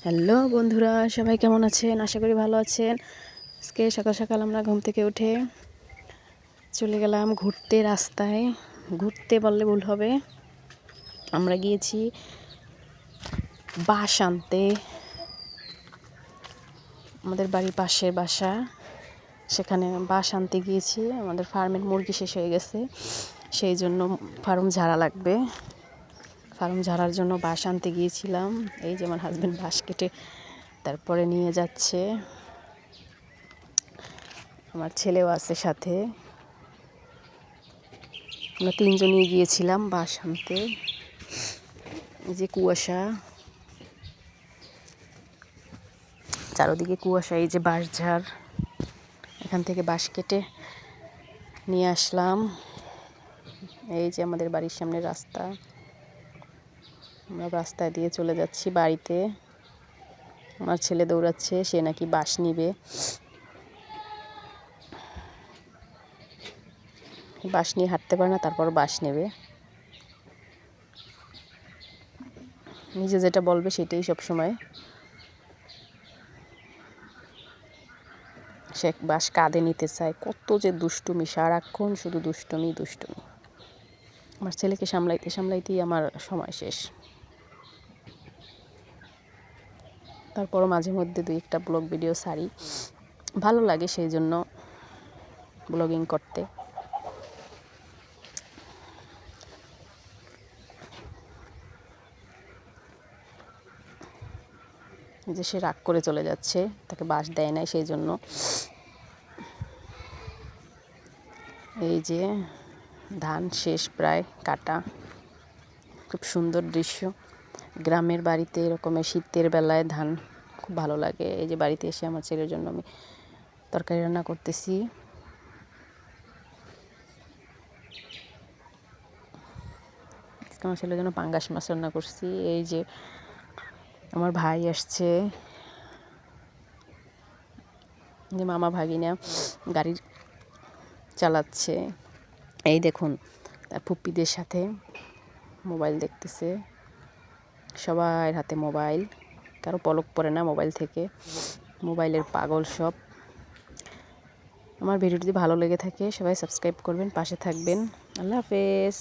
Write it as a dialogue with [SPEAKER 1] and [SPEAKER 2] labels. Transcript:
[SPEAKER 1] Hello বন্ধুরা, সবাই কেমন আছেন? আশা করি ভালো আছেন। আজকে সকাল সকাল আমরা ঘুম থেকে উঠে চলে গেলাম ঘুরতে। রাস্তায় ঘুরতে বললে ভুল হবে, আমরা গিয়েছি বাঁশ আনতে। আমাদের বাড়ির পাশের বাসা, সেখানে বাঁশ আনতে গিয়েছি। আমাদের ফার্মের মুরগি শেষ হয়ে গেছে, সেই জন্য ফার্ম ঝাড়া লাগবে। ফার্ম ঝাড়ার জন্য বাঁশ আনতে গিয়েছিলাম। এই যে আমার হাজব্যান্ড বাঁশ কেটে তারপরে নিয়ে যাচ্ছে। আমার ছেলেও আছে সাথে। আমরা তিনজনই গিয়েছিলাম বাঁশ আনতে। এই যে কুয়াশা, চারোদিকে কুয়াশা। এই যে বাঁশঝাড়, এখান থেকে বাঁশ কেটে নিয়ে আসলাম। এই যে আমাদের বাড়ির সামনে রাস্তা, আমরা রাস্তায় দিয়ে চলে যাচ্ছি বাড়িতে। আমার ছেলে দৌড়াচ্ছে, সে নাকি বাঁশ নিবে। বাঁশ নিয়ে হাঁটতে পারে না, তারপর বাঁশ নেবে। নিজে যেটা বলবে সেটাই সবসময়। সে বাঁশ কাঁধে নিতে চায়। কত যে দুষ্টুমি, সারাক্ষণ শুধু দুষ্টুমি দুষ্টুমি। আমার ছেলেকে সামলাইতে সামলাইতেই আমার সময় শেষ। তারপরও মাঝে মধ্যে দুই একটা ব্লগ ভিডিও ছাড়ি, ভালো লাগে সেই জন্য ব্লগিং করতে। যে সে রাগ করে চলে যাচ্ছে, তাকে বাঁশ দেয় নাই সেই জন্য। এই যে ধান শেষ প্রায় কাটা, খুব সুন্দর দৃশ্য। গ্রামের বাড়িতে এরকমের শীতের বেলায় ধান খুব ভালো লাগে। এই যে বাড়িতে এসে আমার ছেলের জন্য আমি তরকারি রান্না করতেছি। আমার ছেলের জন্য পাঙ্গাস মাছ রান্না করছি। এই যে আমার ভাই আসছে, যে মামা ভাগিনা গাড়ি চালাচ্ছে। এই দেখুন, তার ফুপ্পিদের সাথে মোবাইল দেখতেছে। সবার হাতে মোবাইল, কারো পলক পড়ে না মোবাইল থেকে। মোবাইলের পাগল সব। আমার ভিডিওটি ভালো লেগে থাকে সবাই সাবস্ক্রাইব করবেন, পাশে থাকবেন। আল্লাহ হাফেজ।